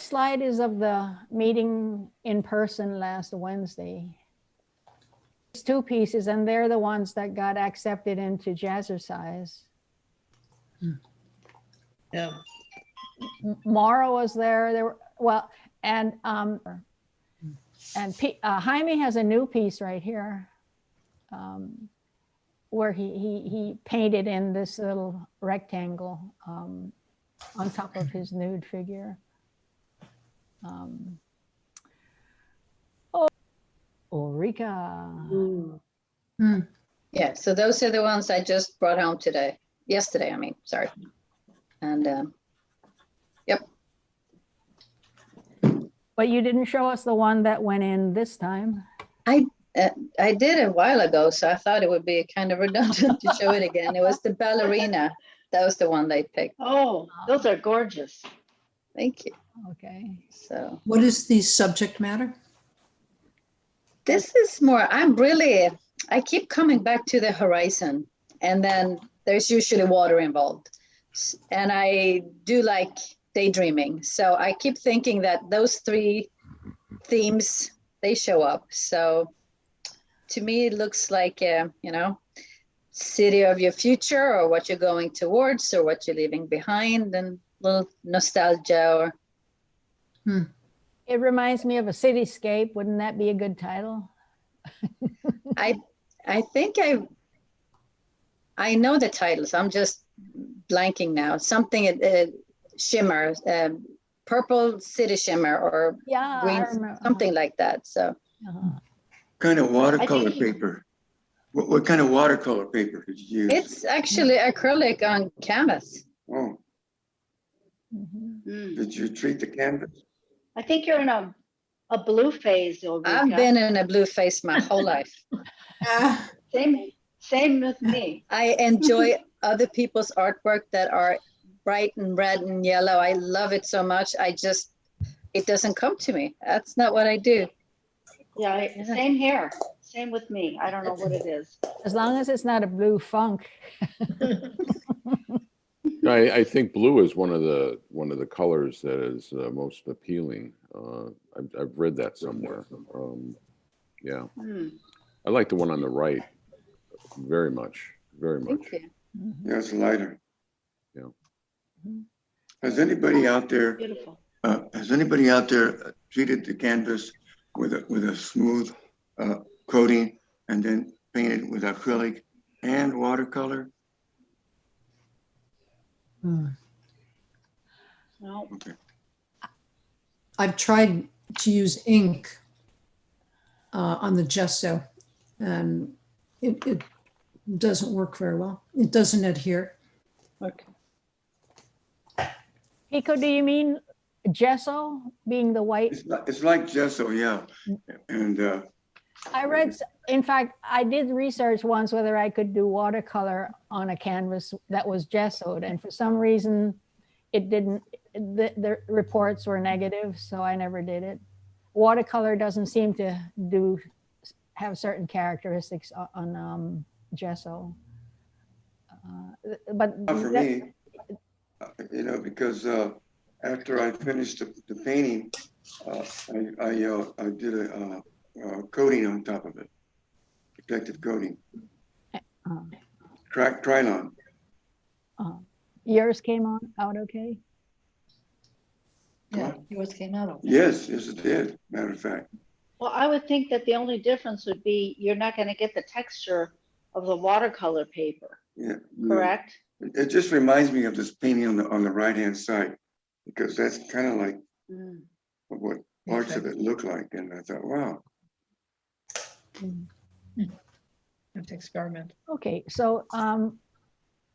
next slide is of the meeting in person last Wednesday. It's 2 pieces, and they're the ones that got accepted into Jazzercise. Yeah. Mara was there. There were, well, and Jaime has a new piece right here, where he painted in this little rectangle on top of his nude figure. Ulrika. Yeah, so those are the ones I just brought home yesterday, I mean, sorry. And yep. But you didn't show us the one that went in this time. I did a while ago, so I thought it would be kind of redundant to show it again. It was the ballerina. That was the one they picked. Oh, those are gorgeous. Thank you. Okay. So What is the subject matter? this is more, I keep coming back to the horizon, and then there's usually water involved. And I do like daydreaming. So I keep thinking that those 3 themes, they show up. So to me, it looks like, city of your future, or what you're going towards, or what you're leaving behind, and a little nostalgia. Or It reminds me of a cityscape. Wouldn't that be a good title? I think I know the titles. I'm just blanking now. Something shimmer, purple city shimmer, or Yeah, I green, remember. something like that. So Kind of watercolor think- paper. What kind of watercolor paper did you use? it's actually acrylic on canvas. Oh, Mhm. did you treat the canvas? I think you're in a blue phase, Ulrika. I've been in a blue face my whole life. Same with me. I enjoy other people's artwork that are bright and red and yellow. I love it so much. It doesn't come to me. That's not what I do. Yeah, same here. Same with me. I don't know what it is. As long as it's not a blue funk. I think blue is one of the colors that is most appealing. I've read that somewhere. Yeah, I like the one on the right very much, very much. Thank you. Yeah, it's lighter. Yeah. Has anybody out there, Beautiful. treated the canvas with a smooth coating and then painted with acrylic and watercolor? No, Okay. I've tried to use ink on the gesso, and it doesn't work very well. It doesn't adhere. Okay. Pico, do you mean gesso being the white? It's like gesso, yeah. And I read, in fact, I did research once whether I could do watercolor on a canvas that was gessoed, and for some reason it didn't, the reports were negative, so I never did it. Watercolor doesn't seem to have certain characteristics on gesso. But not for me, because after I finished the painting, I did a coating on top of it, protective coating, Trilon. Yours came out okay? yeah, yours came out okay. Yes, it did. Matter of fact, Well, I would think that the only difference would be you're not going to get the texture of the watercolor paper, yeah. correct? It just reminds me of this painting on the right hand side, because that's kind of like what parts of it look like, and I thought, wow. Have to experiment. Okay, so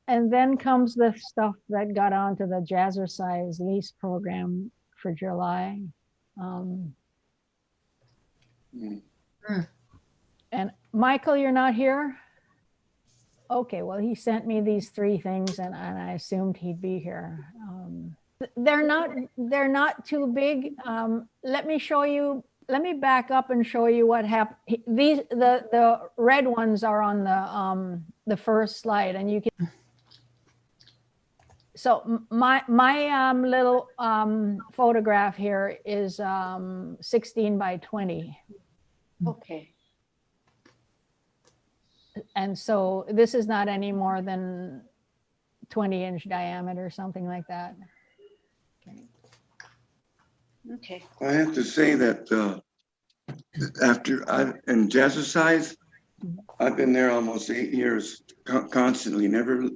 and then comes the stuff that got onto the Jazzercise lease program for July. And Michael, you're not here? Okay, well, he sent me these 3 things, and I assumed he'd be here. They're not too big. Let me show you. Let me back up and show you what happened. The red ones are on the first slide, and you can So my little photograph here is 16 by 20. Okay. And so this is not any more than 20-inch diameter, something like that. Okay. I have to say that in Jazzercise, I've been there almost 8 years, constantly, never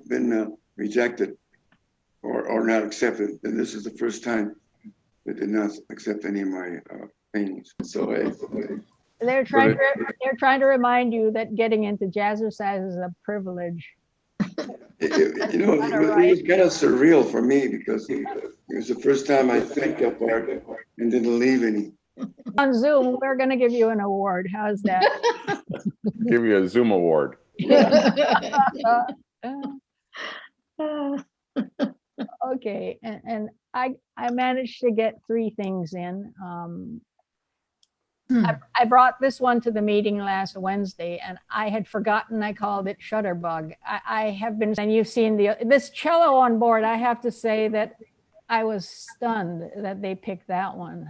been rejected or not accepted. And this is the first time they did not accept any of my paintings. So They're trying to remind you that getting into Jazzercise is a privilege. it was kind of surreal for me because it was the first time I picked up art and didn't leave any. On Zoom, we're going to give you an award. How's that? Give you a Zoom award. Okay, and I managed to get 3 things in. I brought this one to the meeting last Wednesday, and I had forgotten I called it Shutterbug. I have been, and you've seen this cello on board. I have to say that I was stunned that they picked that one.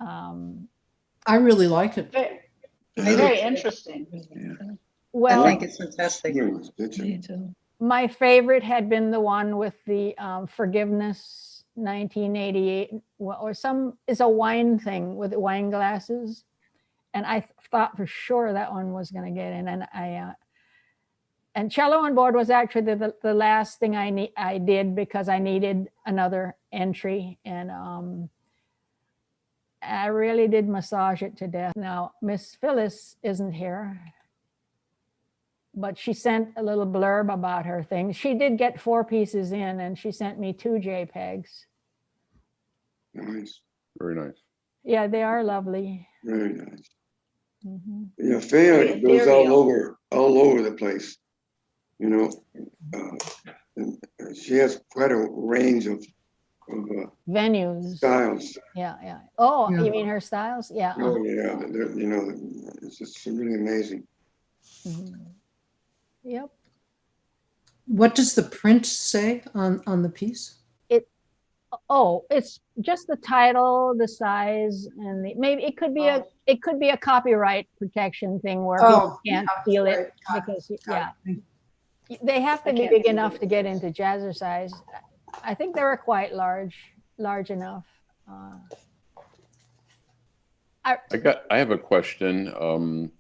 I really like it. Very interesting. Well, I think it's fantastic. Me too. my favorite had been the one with the Forgiveness 1988, or is a wine thing with wine glasses. And I thought for sure that one was going to get in. And and cello on board was actually the last thing I did because I needed another entry. And I really did massage it to death. Now, Miss Phyllis isn't here, but she sent a little blurb about her thing. She did get 4 pieces in, and she sent me 2 JPEGs. Nice. Very nice. Yeah, they are lovely. Very nice. Mm-hmm. Yeah, Faya goes all over the place. And she has quite a range of Venues. styles. Yeah. Oh, Yeah. you mean her styles? Yeah. Oh yeah, it's just really amazing. Mm-hmm. Yep. What does the print say on the piece? It's just the title, the size, and maybe it could be a copyright protection thing where people can't feel it because they have to be big enough to get into Jazzercise. I think they were quite large enough. I have a question.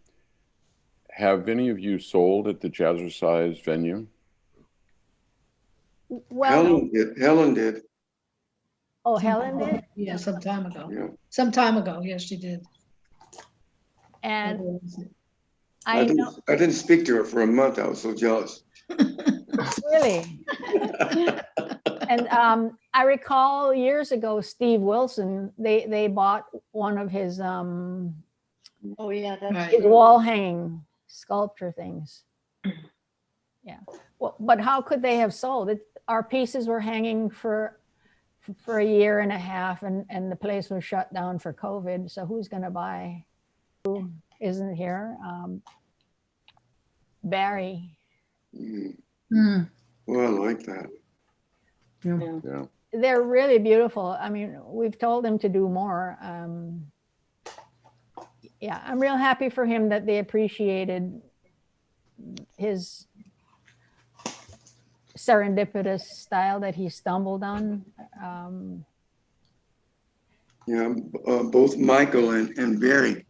Have any of you sold at the Jazzercise venue? Well, Helen did. oh, Helen did, Yeah, some time ago. Yeah. Some time ago, yes, she did. and I I know didn't speak to her for a month. I was so jealous. really. And I recall years ago, Steve Wilson, they bought one of his Oh yeah, that's Right. his true. wall hanging sculpture things. Yeah. Well, but how could they have sold it? Our pieces were hanging for a year and a half, and the place was shut down for COVID. So who's going to buy? Who isn't here? Barry. Well, I like that. Yeah. They're really beautiful. I mean, we've told him to do more. Yeah, I'm real happy for him that they appreciated his serendipitous style that he stumbled on. Both Michael and Barry,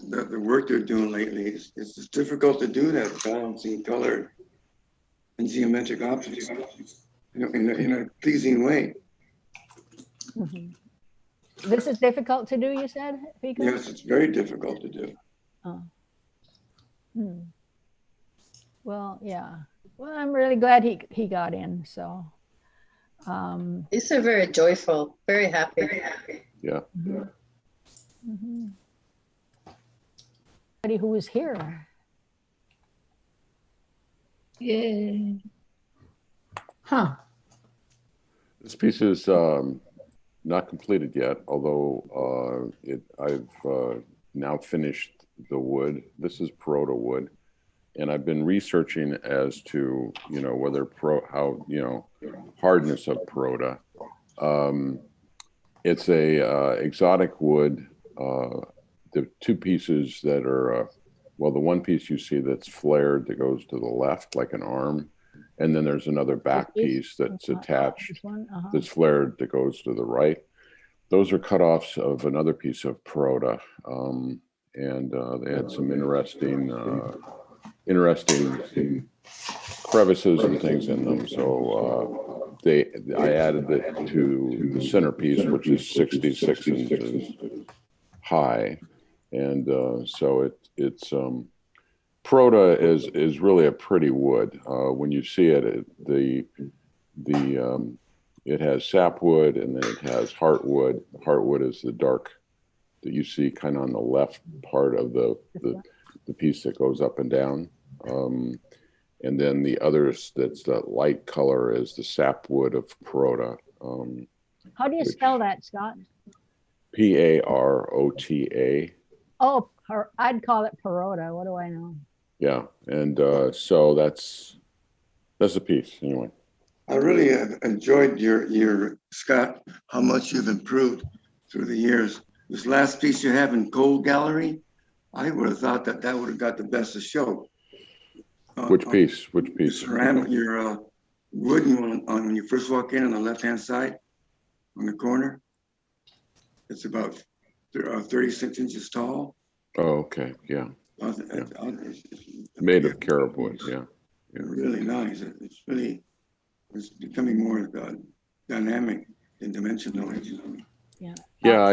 the work they're doing lately, it's difficult to do that, balancing color and geometric objects, in a pleasing way. Mhm. This is difficult to do, you said, Pico? Yes, it's very difficult to do. Oh. Well, yeah. Well, I'm really glad he got in. So. These are very joyful, very happy. Yeah. Mm-hmm. Somebody who was here. Yay. Huh. This piece is not completed yet, although I've now finished the wood. This is Perota wood. and I've been researching as to, whether hardness of Peroda. It's a exotic wood. The two pieces that are, the one piece you see that's flared that goes to the left like an arm, and then there's another back piece that's attached that's flared that goes to the right. Those are cutoffs of another piece of Peroda, and they had some interesting crevices and things in them. So I added it to the centerpiece, which is 66 inches high, and so it's Peroda is really a pretty wood. When you see it, it has sapwood, and then it has heartwood. Heartwood is the dark that you see kind of on the left part of the piece that goes up and down. And then the others, that's the light color, is the sapwood of Peroda. How do you spell that, Scott? Parota. Oh, I'd call it Peroda. What do I know? Yeah, and so that's a piece anyway. I really enjoyed your Scott, how much you've improved through the years. This last piece you have in Cold Gallery, I would have thought that would have got the best of show. Which piece? Which piece? Ceramic, your wooden one on when you first walk in on the left-hand side, on the corner. It's about 36 inches tall. Oh, okay, yeah. It's Made of carob wood, yeah. Really nice. It's becoming more dynamic and dimensional. Yeah,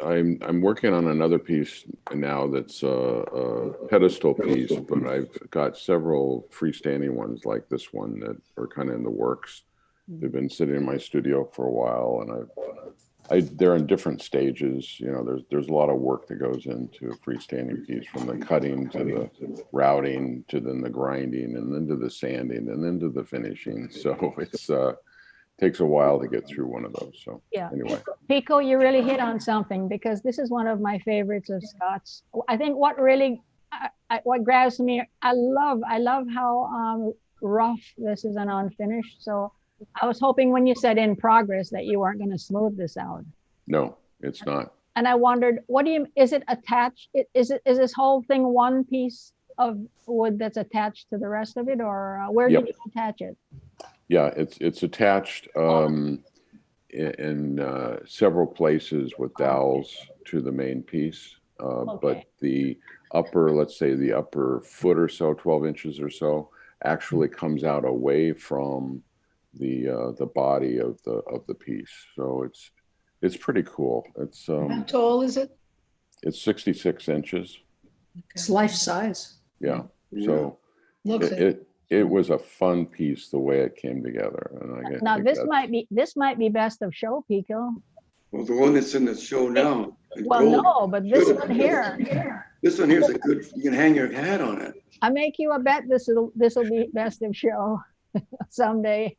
I'm working on another piece now that's a pedestal piece, but I've got several freestanding ones like this one that are kind of in the works. They've been sitting in my studio for a while, and they're in different stages. There's a lot of work that goes into a freestanding piece, from the cutting to the routing to then the grinding and then to the sanding and then to the finishing. So it's takes a while to get through one of those. So yeah. Anyway, Pico, you really hit on something, because this is one of my favorites of Scott's. I think what really what grabs me, I love how rough this is and unfinished. So I was hoping when you said in progress that you weren't going to smooth this out. No, it's not. And I wondered, is it attached? Is this whole thing one piece of wood that's attached to the rest of it, or where did you attach it? Yeah, it's attached in several places with dowels to the main piece. But the upper, let's say the upper foot or so, 12 inches or so, actually comes out away from the body of the piece. So it's pretty cool. It's How tall is it? It's 66 inches. It's life size. Yeah. So Looks it was a fun piece the way it came together. And Now this might be best of show, Pico. Well, the one that's in the show now. Well, no, but this one here. This one here is a good. You can hang your hat on it. I make you a bet this will be best of show someday.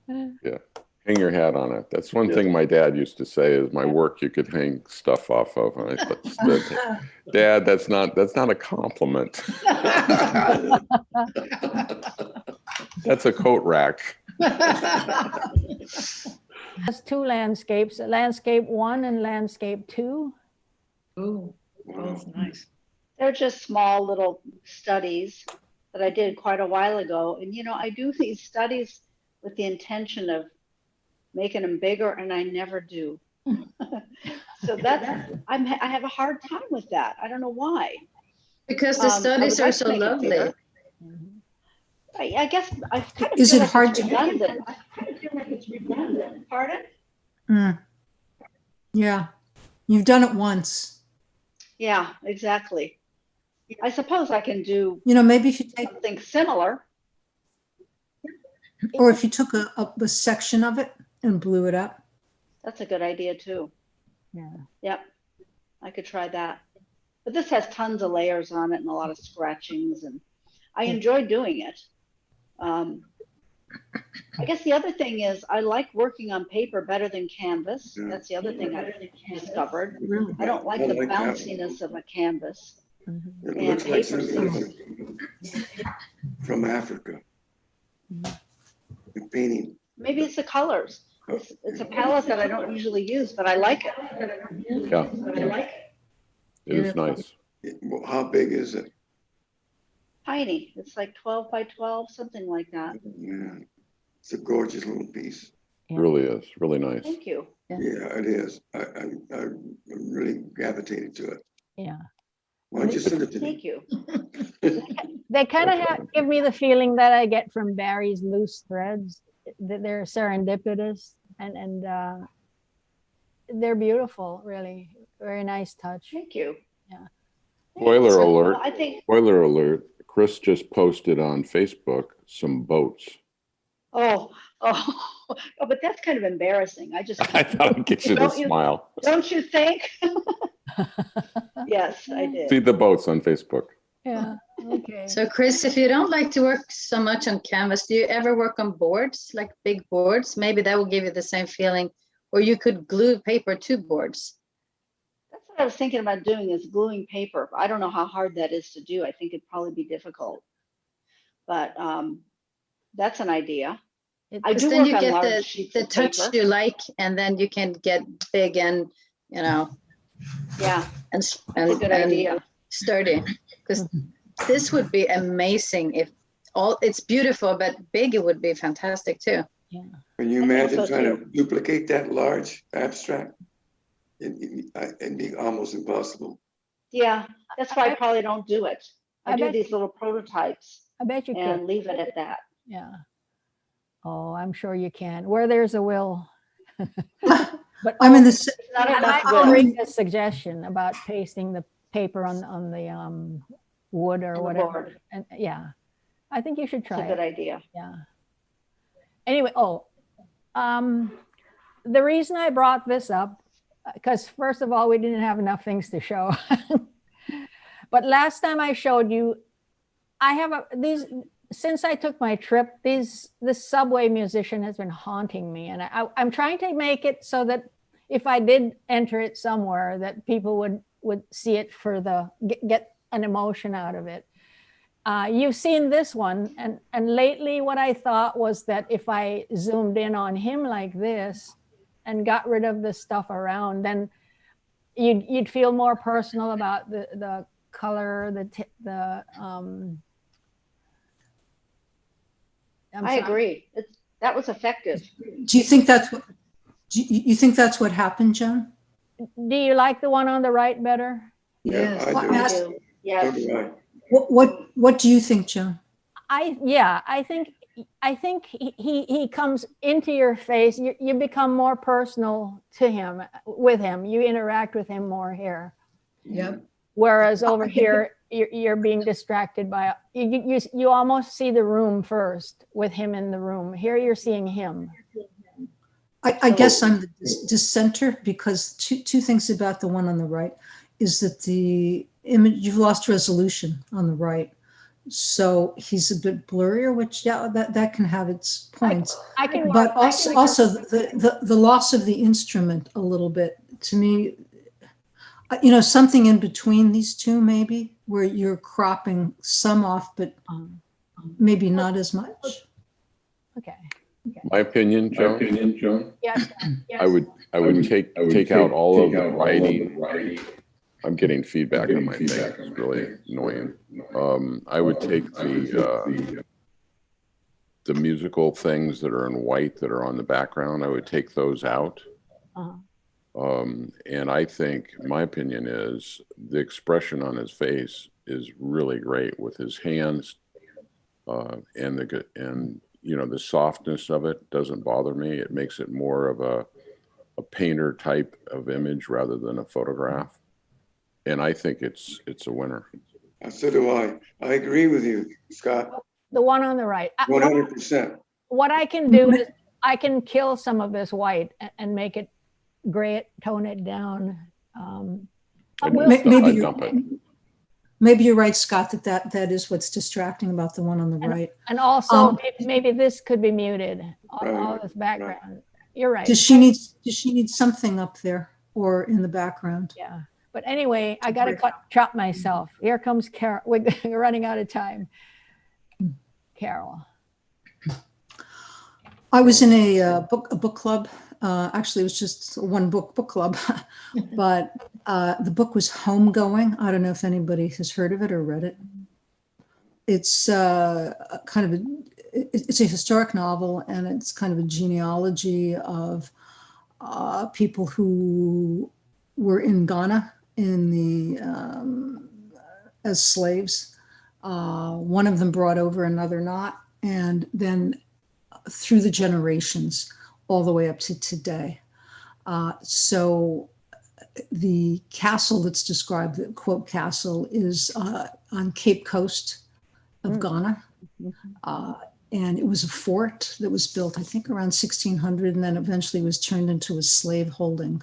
Yeah, hang your hat on it. That's one thing my dad used to say, is my work you could hang stuff off of. And I thought, Dad, that's not a compliment. That's a coat rack. That's two landscapes, landscape 1 and landscape 2. Ooh, both nice. They're just small little studies that I did quite a while ago. And, I do these studies with the intention of making them bigger, and I never do. So I have a hard time with that. I don't know why. Because the studies are so lovely. I guess I kind of Is feel it like hard it's to- redundant. I kind of feel like it's redundant. Pardon? Yeah, you've done it once. Yeah, exactly. I suppose I can do Maybe if you take, something similar. or if you took a section of it and blew it up. That's a good idea too. Yeah. Yep, I could try that. But this has tons of layers on it and a lot of scratchings, and I enjoy doing it. I guess the other thing is I like working on paper better than canvas. That's the other thing I've discovered. I don't like the bounciness of a canvas. Mhm. It And looks like paper something from Africa. The painting. Maybe it's the colors. It's a palette that I don't usually use, but I like it. Yeah, it is nice. How big is it? Tiny. It's like 12 by 12, something like that. Yeah, it's a gorgeous little piece. It really is, really nice. Thank you. Yeah, it is. I really gravitated to it. Yeah. Why don't you send it to me? Thank you. They kind of give me the feeling that I get from Barry's loose threads. They're serendipitous and they're beautiful, really. Very nice touch. Thank you. Yeah. Spoiler alert, Well, I think, spoiler alert, Chris just posted on Facebook some boats. oh, but that's kind of embarrassing. I just, I thought I'd get you to Don't you- smile. don't you think? Yes, I See did. the boats on Facebook. Yeah. Okay. So Chris, if you don't like to work so much on canvas, do you ever work on boards, like big boards? Maybe that will give you the same feeling, or you could glue paper to boards. That's what I was thinking about doing, is gluing paper. I don't know how hard that is to do. I think it'd probably be difficult. But that's an idea. I Because do then work you on get large sheets the of touch paper. you like, and then you can get big and, you know, Yeah, and, that's a good idea. sturdy. Because this would be amazing if it's beautiful, but big, it would be fantastic too. Can you I think imagine so, trying to too. duplicate that large abstract? It'd be almost impossible. Yeah, that's why I probably don't do it. I I do bet- these little prototypes I bet you could. and leave it at that. Yeah. Oh, I'm sure you can. Where there's a will. But I'm in the, s- Not I enough like will. Rika's suggestion about pasting the paper on the wood or On the whatever. board. And yeah, I think you should It's a try good it. idea. Yeah. Anyway, the reason I brought this up, because first of all, we didn't have enough things to show. But last time I showed you, I have since I took my trip, this subway musician has been haunting me. And I'm trying to make it so that if I did enter it somewhere, that people would see it for get an emotion out of it. You've seen this one, and lately what I thought was that if I zoomed in on him like this and got rid of the stuff around, then you'd feel more personal about the color, I agree. That was effective. do you think that's what, you think that's what happened, Joan? Do you like the one on the right better? Yeah, Yes. I do. I Yes. do. So Yes. do I. What do you think, Joan? I think he comes into your face. You become more personal to him, with him. You interact with him more here. Yep. Whereas over here, you're being distracted by, you almost see the room first with him in the room. Here you're seeing him. I guess I'm the dissenter, because two things about the one on the right is that the image, you've lost resolution on the right. So he's a bit blurrier, which, yeah, that can have its points. I can, But also the loss of the instrument a little bit, to me, something in between these two, maybe, where you're cropping some off, but maybe not as much. okay. My opinion, Joan, Yes. I would take out all of the writing. I'm getting feedback on my thing. It's really annoying. I would take the musical things that are in white that are on the background. I would take those out. And I think my opinion is the expression on his face is really great with his hands, and the softness of it doesn't bother me. It makes it more of a painter type of image rather than a photograph. And I think it's a winner. So do I. I agree with you, Scott. The one on the right. 100%. What I can do is I can kill some of this white and make it gray, tone it down. Maybe I'd dump it. Maybe you're right, Scott, that is what's distracting about the one on the right. And also maybe this could be muted, all Right, this background. You're right. Does she need something up there or in the background? Yeah. But anyway, I got to trap myself. Here comes Carol. We're running out of time. Carol. I was in a book club. Actually, it was just one book club, but the book was Homegoing. I don't know if anybody has heard of it or read it. It's it's a historic novel, and it's kind of a genealogy of people who were in Ghana in the as slaves. One of them brought over, another not, and then through the generations all the way up to today. So the castle that's described, the quote castle, is on Cape Coast of Ghana. And it was a fort that was built, I think, around 1600, and then eventually was turned into a slave holding,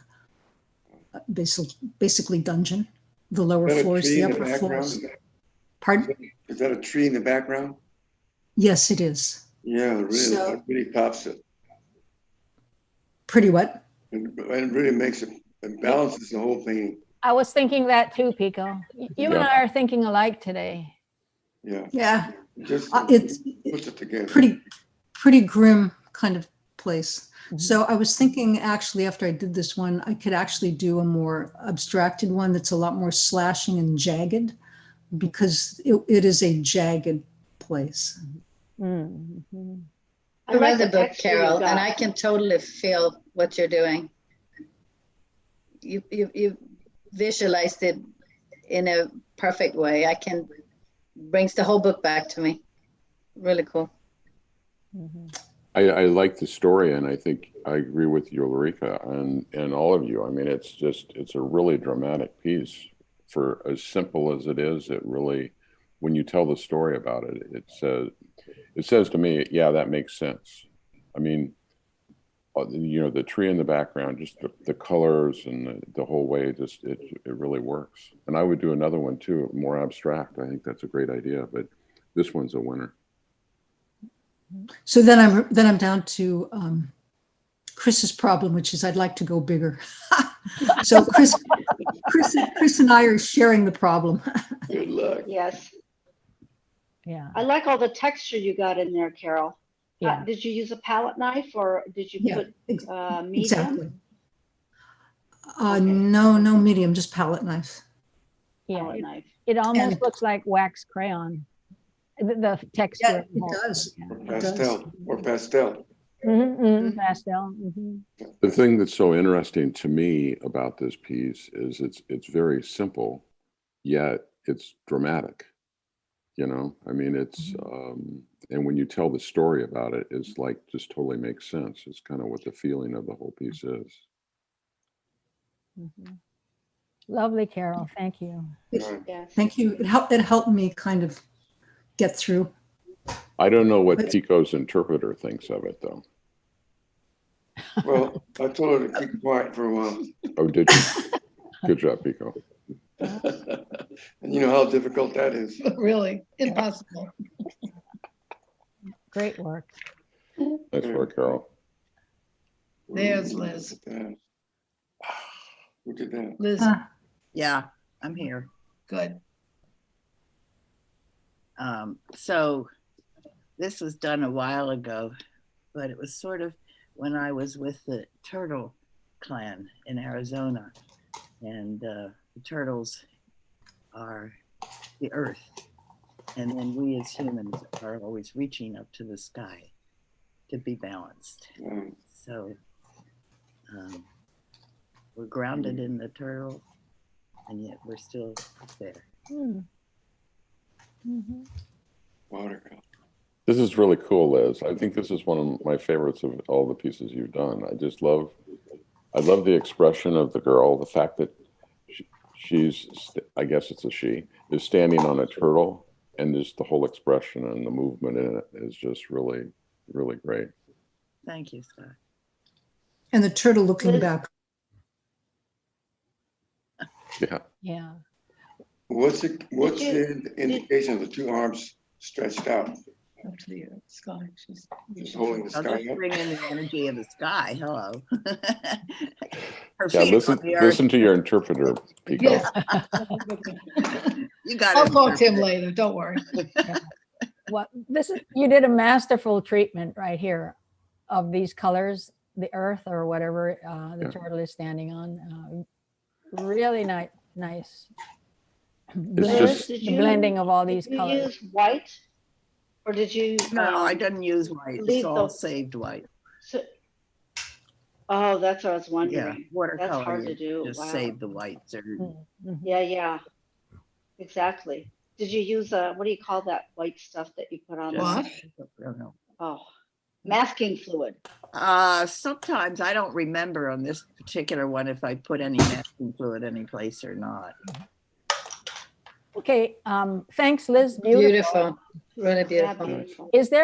basically dungeon. The lower floors, the upper floors. Pardon? Is that a tree in the background? Yes, it is. Yeah, really, So, it really pops it. Pretty what? And it really makes it balances the whole thing. I was thinking that too, Pico. You and I are thinking alike today. Yeah. Yeah. Just It's puts it together. pretty grim kind of place. So I was thinking, actually, after I did this one, I could actually do a more abstracted one that's a lot more slashing and jagged, because it is a jagged place. Mm-hmm. I read the book, Carol, and I can totally feel what you're doing. You visualized it in a perfect way. Brings the whole book back to me. Really cool. Mm-hmm. I like the story, and I think I agree with you, Ulrika, and all of you. I mean, it's a really dramatic piece. For as simple as it is, it really, when you tell the story about it, it says to me, yeah, that makes sense. I mean, the tree in the background, just the colors and the whole way, it really works. And I would do another one too, more abstract. I think that's a great idea, but this one's a winner. So then I'm down to Chris's problem, which is I'd like to go bigger. So Chris and I are sharing the problem. Good luck. Yes. Yeah. I like all the texture you got in there, Carol. Yeah. Did you use a palette knife, or did you put medium? Exactly. Okay. No medium, just palette knife. Yeah. Palette knife. It almost looks like wax crayon. The texture. Yeah, it does. Or pastel. Or pastel. Mm-hmm. Pastel. Mm-hmm. The thing that's so interesting to me about this piece is it's very simple, yet it's dramatic. I mean, it's and when you tell the story about it, it's like just totally makes sense. It's kind of what the feeling of the whole piece is. Mm-hmm. Lovely, Carol. Thank you. Yes. Thank you. It helped me kind of get through. I don't know what Pico's interpreter thinks of it, though. Well, I told her to keep quiet for a while. Oh, did you? Good job, Pico. And you know how difficult that is. Really, impossible. Great work. Nice work, Carol. There's Liz. Look at that. Liz, Yeah, I'm here. good. So this was done a while ago, but it was sort of when I was with the turtle clan in Arizona, and the turtles are the earth, and then we as humans are always reaching up to the sky to be balanced. So we're grounded in the turtle, and yet we're still up there. Mm-hmm. Watercolor. This is really cool, Liz. I think this is one of my favorites of all the pieces you've done. I love the expression of the girl, the fact that she's, I guess it's a she, is standing on a turtle, and just the whole expression and the movement in it is just really, really great. Thank you, Scott. And the turtle looking back. Yeah. Yeah. What's the indication of the two arms stretched out? Up to the sky. She's Just holding the I'll sky just up. bring in the energy of the sky. Hello. Her Yeah, feet on the earth. listen to your interpreter, Pico. Yes. You got I'll talk to him it. later, don't worry. What this is, you did a masterful treatment right here of these colors, the earth or whatever the Yeah. turtle is standing on. Really nice. It's just- The blending of all these did you colors. use white? Or did you? No, I didn't use white. It's leave all the- saved white. Oh, that's what I was Yeah, wondering. watercolor. hard to you do. Just Wow. save the whites. Or Mhm. Yeah, exactly. Did you use what do you call that white stuff that you put on? just, What? I don't know. Oh, masking fluid. Sometimes I don't remember on this particular one if I put any masking fluid any place or not. Okay, thanks, Liz. Beautiful, really Yeah, beautiful. beautiful. Is there